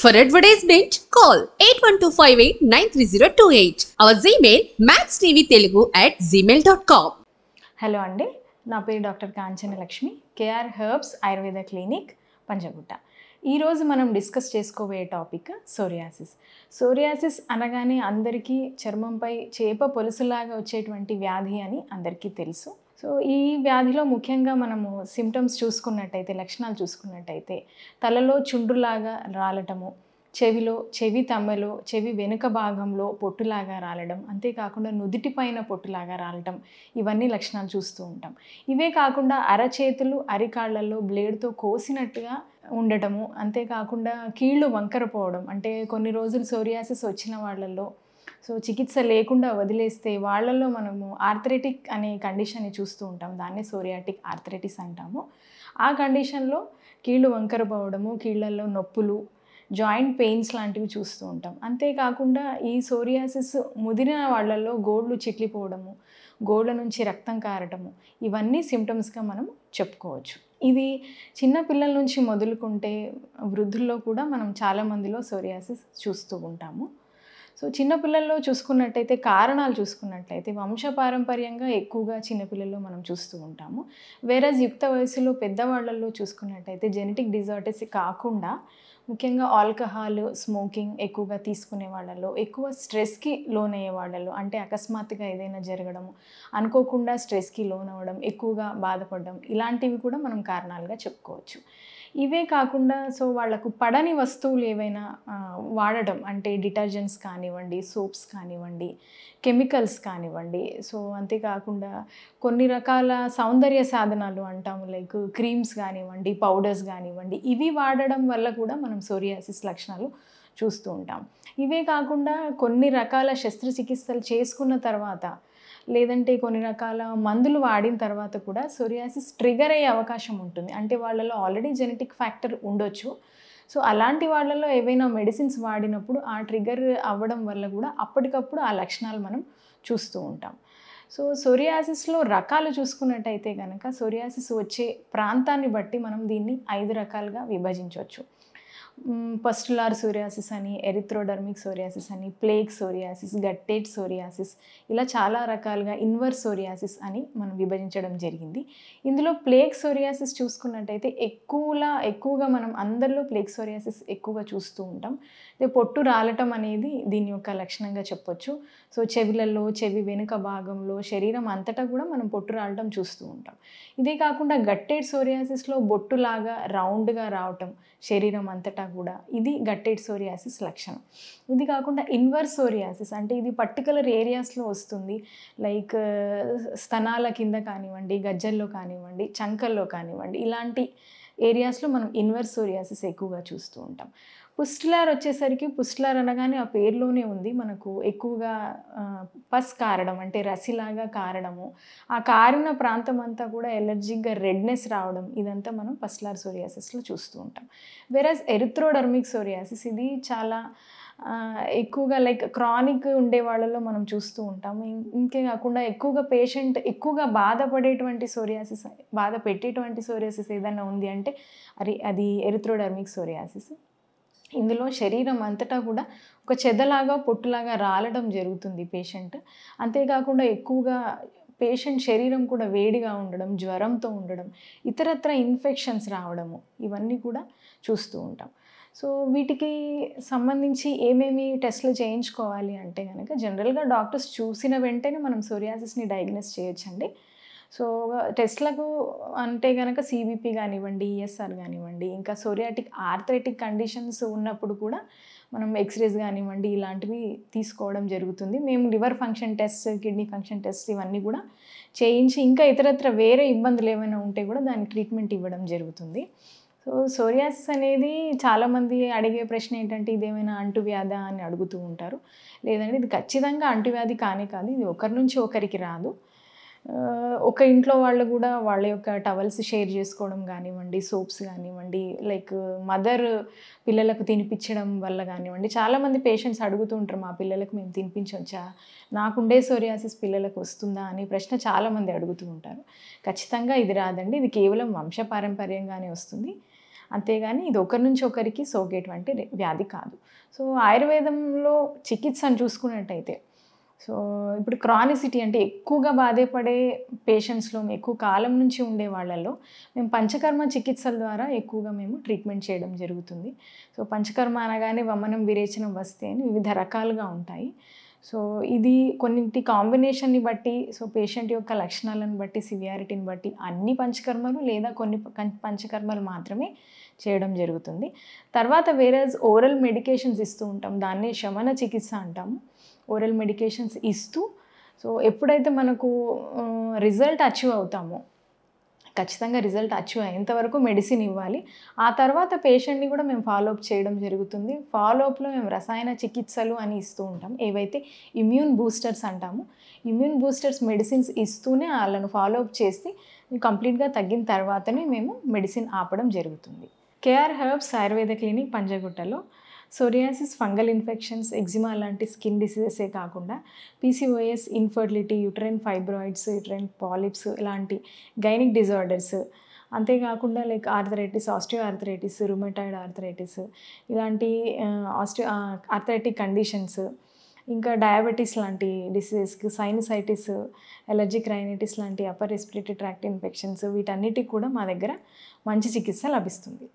For advertisement, call 8125893028. Our Gmail maxtvtelugu@gmail.com. Hello అండి, నా పేరు doctor Kanchana Lakshmi, K R herbs Ayurveda clinic, Panjagutta. ఈరోజు మనం డిస్కస్ చేసుకోబోయే టాపిక్ సోరియాసిస్. సోరియాసిస్ అనగానే అందరికీ చర్మంపై చేప పొలుసులాగా వచ్చేటువంటి వ్యాధి అని అందరికీ తెలుసు. సో ఈ వ్యాధిలో ముఖ్యంగా మనము సిమ్టమ్స్ చూసుకున్నట్టయితే, లక్షణాలు చూసుకున్నట్టయితే, తలలో చుండ్రులాగా రాలటము, చెవి తమ్మలో, చెవి వెనుక భాగంలో పొట్టులాగా రాలడం, అంతేకాకుండా నుదిటి పైన పొట్టులాగా రాలటం, ఇవన్నీ లక్షణాలు చూస్తూ ఉంటాం. ఇవే కాకుండా అరచేతులు, అరికాళ్లలో బ్లేడ్తో కోసినట్టుగా ఉండటము, అంతేకాకుండా కీళ్ళు వంకరపోవడం. అంటే కొన్ని రోజులు సోరియాసిస్ వచ్చిన వాళ్ళల్లో చికిత్స లేకుండా వదిలేస్తే వాళ్ళల్లో మనము ఆర్థరైటిక్ అనే కండిషన్ని చూస్తూ ఉంటాం. దాన్నే సోరియాటిక్ ఆర్థరైటిస్ అంటాము. ఆ కండిషన్లో కీళ్ళు వంకరపోవడము, కీళ్ళల్లో నొప్పులు, జాయింట్ పెయిన్స్ లాంటివి చూస్తూ ఉంటాం. అంతేకాకుండా ఈ సోరియాసిస్ ముదిరిన వాళ్ళల్లో గోళ్ళు చిట్లిపోవడము, గోళ్ళ నుంచి రక్తం కారటము, ఇవన్నీ సిమ్టమ్స్గా మనం చెప్పుకోవచ్చు. ఇది చిన్న పిల్లల నుంచి మొదలుకుంటే వృద్ధుల్లో కూడా మనం చాలామందిలో సోరియాసిస్ చూస్తూ ఉంటాము. సో చిన్నపిల్లల్లో చూసుకున్నట్టయితే, కారణాలు చూసుకున్నట్లయితే వంశపారంపర్యంగా ఎక్కువగా చిన్నపిల్లల్లో మనం చూస్తూ ఉంటాము. వేరేజ్ యుక్త వయసులో పెద్దవాళ్ళల్లో చూసుకున్నట్టయితే జెనెటిక్ డిజార్డర్స్ కాకుండా ముఖ్యంగా ఆల్కహాల్, స్మోకింగ్ ఎక్కువగా తీసుకునే వాళ్ళలో, ఎక్కువ స్ట్రెస్కి లోనయ్యే వాళ్ళలో, అంటే అకస్మాత్తుగా ఏదైనా జరగడము, అనుకోకుండా స్ట్రెస్కి లోనవ్వడం, ఎక్కువగా బాధపడడం, ఇలాంటివి కూడా మనం కారణాలుగా చెప్పుకోవచ్చు. ఇవే కాకుండా వాళ్ళకు పడని వస్తువులు ఏవైనా వాడడం, అంటే డిటర్జెంట్స్ కానివ్వండి, సోప్స్ కానివ్వండి, కెమికల్స్ కానివ్వండి, అంతేకాకుండా కొన్ని రకాల సౌందర్య సాధనాలు అంటాము, లైక్ క్రీమ్స్ కానివ్వండి, పౌడర్స్ కానివ్వండి, ఇవి వాడడం వల్ల కూడా మనం సోరియాసిస్ లక్షణాలు చూస్తూ ఉంటాం. ఇవే కాకుండా కొన్ని రకాల శస్త్రచికిత్సలు చేసుకున్న తర్వాత, లేదంటే కొన్ని రకాల మందులు వాడిన తర్వాత కూడా సోరియాసిస్ ట్రిగర్ అయ్యే అవకాశం ఉంటుంది. అంటే వాళ్ళలో ఆల్రెడీ జెనెటిక్ ఫ్యాక్టర్ ఉండొచ్చు. అలాంటి వాళ్ళలో ఏవైనా మెడిసిన్స్ వాడినప్పుడు ఆ ట్రిగర్ అవ్వడం వల్ల కూడా అప్పటికప్పుడు ఆ లక్షణాలు మనం చూస్తూ ఉంటాం. సోరియాసిస్లో రకాలు చూసుకున్నట్టయితే కనుక, సోరియాసిస్ వచ్చే ప్రాంతాన్ని బట్టి మనం దీన్ని 5 రకాలుగా విభజించవచ్చు. పస్టులార్ సోరియాసిస్ అని, ఎరిథ్రోడర్మిక్ సోరియాసిస్ అని, ప్లేగ్ సోరియాసిస్, గట్టేట్ సోరియాసిస్, ఇలా చాలా రకాలుగా ఇన్వర్స్ సోరియాసిస్ అని మనం విభజించడం జరిగింది. ఇందులో ప్లేగ్ సోరియాసిస్ చూసుకున్నట్టయితే ఎక్కువగా మనం అందరిలో ప్లేగ్ సోరియాసిస్ ఎక్కువగా చూస్తూ ఉంటాం. పొట్టు రాలటం అనేది దీని యొక్క లక్షణంగా చెప్పొచ్చు. చెవులలో, చెవి వెనుక భాగంలో, శరీరం అంతటా కూడా మనం పొట్టు రాలటం చూస్తూ ఉంటాం. ఇదే కాకుండా గట్టేట్ సోరియాసిస్లో బొట్టులాగా రౌండ్గా రావటం శరీరం అంతటా కూడా, ఇది గట్టేట్ సోరియాసిస్ లక్షణం. ఇది కాకుండా ఇన్వర్స్ సోరియాసిస్, అంటే ఇది పర్టికులర్ ఏరియాస్లో వస్తుంది, లైక్ స్తనాల కింద కానివ్వండి, గజ్జల్లో కానివ్వండి, చంకల్లో కానివ్వండి, ఇలాంటి ఏరియాస్లో మనం ఇన్వర్స్ సోరియాసిస్ ఎక్కువగా చూస్తూ ఉంటాం. పుస్టులార్ వచ్చేసరికి, పుస్టులార్ అనగానే ఆ పేరులోనే ఉంది, మనకు ఎక్కువగా పస్ కారడం, అంటే రసిలాగా కారడము, ఆ కారిన ప్రాంతం అంతా కూడా ఎలర్జిక్గా రెడ్నెస్ రావడం, ఇదంతా మనం పుస్టులార్ సోరియాసిస్లో చూస్తూ ఉంటాం. వేరస్ ఎరిథ్రోడర్మిక్ సోరియాసిస్, ఇది చాలా ఎక్కువగా లైక్ క్రానిక్ ఉండే వాళ్ళలో మనం చూస్తూ ఉంటాము. ఇంకే కాకుండా ఎక్కువగా పేషెంట్ ఎక్కువగా బాధపడేటువంటి సోరియాసిస్, బాధ పెట్టేటువంటి సోరియాసిస్ ఏదైనా ఉంది అంటే అది ఎరిథ్రోడర్మిక్ సోరియాసిస్. ఇందులో శరీరం అంతటా కూడా ఒక చెదలాగా, పొట్టులాగా రాలడం జరుగుతుంది పేషెంట్. అంతేకాకుండా ఎక్కువగా పేషెంట్ శరీరం కూడా వేడిగా ఉండడం, జ్వరంతో ఉండడం, ఇతరత్ర ఇన్ఫెక్షన్స్ రావడము, ఇవన్నీ కూడా చూస్తూ ఉంటాం. వీటికి సంబంధించి ఏమేమి టెస్టులు చేయించుకోవాలి అంటే కనుక, జనరల్గా డాక్టర్స్ చూసిన వెంటనే మనం సోరియాసిస్ని డయాగ్నోస్ చేయొచ్చండి. టెస్ట్లకు అంటే కనుక సిబిపి కానివ్వండి, ఈఎస్ఆర్ కానివ్వండి, ఇంకా సోరియాటిక్ ఆర్థరైటిక్ కండిషన్స్ ఉన్నప్పుడు కూడా మనం ఎక్స్రేస్ కానివ్వండి, ఇలాంటివి తీసుకోవడం జరుగుతుంది. మేము liver function test, kidney function test, ఇవన్నీ కూడా చేయించి, ఇంకా ఇతరత్ర వేరే ఇబ్బందులు ఏమైనా ఉంటే కూడా దానికి ట్రీట్మెంట్ ఇవ్వడం జరుగుతుంది. సోరియాసిస్ అనేది చాలామంది అడిగే ప్రశ్న ఏంటంటే, ఇదేమైనా అంటువ్యాధా అని అడుగుతూ ఉంటారు. లేదండి, ఇది ఖచ్చితంగా అంటువ్యాధి కానే కాదు, ఇది ఒకరి నుంచి ఒకరికి రాదు. ఒక ఇంట్లో వాళ్ళు కూడా వాళ్ళ యొక్క టవల్స్ షేర్ చేసుకోవడం కానివ్వండి, సోప్స్ కానివ్వండి, లైక్ మదర్ పిల్లలకు తినిపించడం వల్ల కానివ్వండి, చాలామంది పేషెంట్స్ అడుగుతూ ఉంటారు, మా పిల్లలకు మేము తినిపించవచ్చా, నాకుండే సోరియాసిస్ పిల్లలకు వస్తుందా అనే ప్రశ్న చాలామంది అడుగుతూ ఉంటారు. ఖచ్చితంగా ఇది రాదండి, ఇది కేవలం వంశపారంపర్యంగానే వస్తుంది. అంతేగాని ఇది ఒకరి నుంచి ఒకరికి సోకేటువంటి వ్యాధి కాదు. సో ఆయుర్వేదంలో చికిత్సను చూసుకున్నట్టయితే సో ఇప్పుడు క్రానిసిటీ అంటే ఎక్కువగా బాధపడే పేషెంట్స్లో ఎక్కువ కాలం నుంచి ఉండే వాళ్ళల్లో మేము పంచకర్మ చికిత్సల ద్వారా ఎక్కువగా మేము ట్రీట్మెంట్ చేయడం జరుగుతుంది. సో పంచకర్మ అనగానే వమనం, విరేచనం, వస్తే అని వివిధ రకాలుగా ఉంటాయి. సో ఇది కొన్నింటి కాంబినేషన్ని బట్టి, సో పేషెంట్ యొక్క లక్షణాలను బట్టి, సివియారిటీని బట్టి అన్ని పంచకర్మలు లేదా కొన్ని పంచకర్మలు మాత్రమే చేయడం జరుగుతుంది. తర్వాత వేరేజ్ ఓరల్ మెడికేషన్స్ ఇస్తూ ఉంటాం, దాన్నే శమన చికిత్స అంటాము. ఓరల్ మెడికేషన్స్ ఇస్తూ సో ఎప్పుడైతే మనకు రిజల్ట్ అచీవ్ అవుతామో, ఖచ్చితంగా రిజల్ట్ అచీవ్ అయ్యేంతవరకు మెడిసిన్ ఇవ్వాలి. ఆ తర్వాత పేషెంట్ని కూడా మేము ఫాలోఅప్ చేయడం జరుగుతుంది. ఫాలోఅప్లో మేము రసాయన చికిత్సలు అని ఇస్తూ ఉంటాం, ఏవైతే ఇమ్యూన్ బూస్టర్స్ అంటాము. ఇమ్యూన్ బూస్టర్స్ మెడిసిన్స్ ఇస్తూనే వాళ్ళను ఫాలోఅప్ చేసి కంప్లీట్గా తగ్గిన తర్వాతనే మేము మెడిసిన్ ఆపడం జరుగుతుంది. కేఆర్ హెర్బ్స్ ఆయుర్వేద క్లినిక్ పంజగుట్టలో సోరియాసిస్, ఫంగల్ ఇన్ఫెక్షన్స్, ఎగ్జిమా లాంటి స్కిన్ డిసీజెసే కాకుండా PCOS, infertility, uterine fibroids, uterine polyps ఇలాంటి గైనిక్ డిజార్డర్స్, అంతేకాకుండా like arthritis, osteo arthritis, rheumatoid arthritis ఇలాంటి ఆర్థరైటిక్ కండిషన్స్, ఇంకా డయాబెటీస్ లాంటి డిసీజెస్కి, సైనసైటిస్, ఎలర్జిక్ రైనైటిస్ లాంటి అప్పర్ రెస్పిరేటరీ ట్రాక్ట్ ఇన్ఫెక్షన్స్, వీటన్నిటికి కూడా మా దగ్గర మంచి చికిత్స లభిస్తుంది.